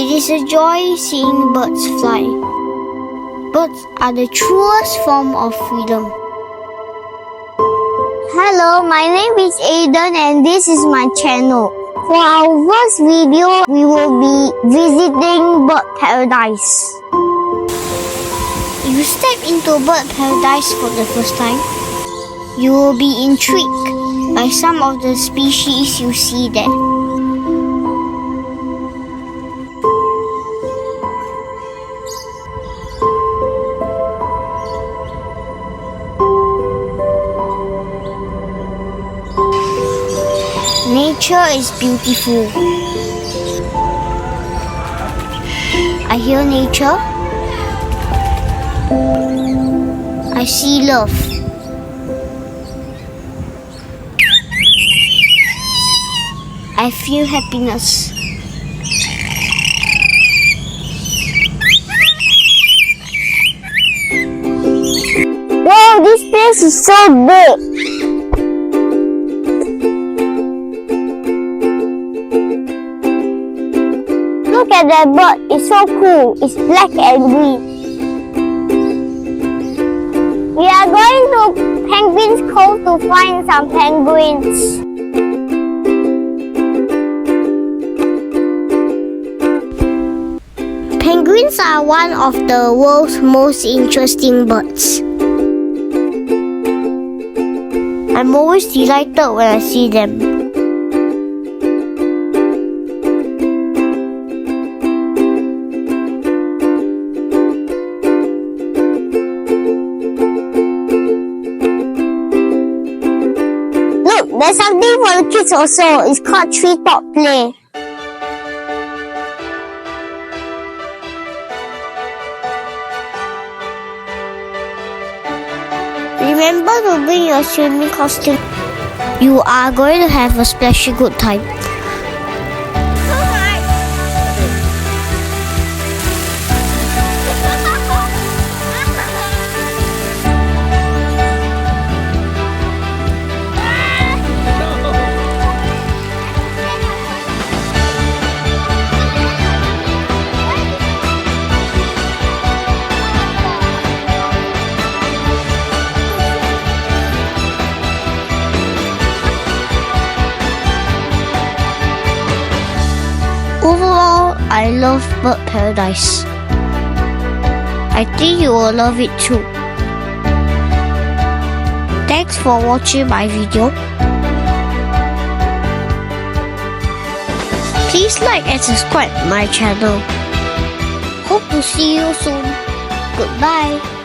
It is a joy seeing birds fly. Birds are the truest form of freedom. Hello, my name is Aiden and this is my channel. For our first video, we will be visiting bird paradise. If you step into bird paradise for the first time, you will be intrigued by some of the species you see there. Nature is beautiful. I hear nature. I see love. I feel happiness. Wow, this place is so big. Look at that bird, it's so cool. It's black and green. We are going to Penguin's Cove to find some penguins. Penguins are one of the world's most interesting birds. I'm always delighted when I see them. Look, there's something for the kids also. It's called treetop play. Remember to bring your swimming costume. You are going to have a special good time. Overall, I love bird paradise. I think you will love it too. Thanks for watching my video. Please like and subscribe my channel. Hope to see you soon. Goodbye.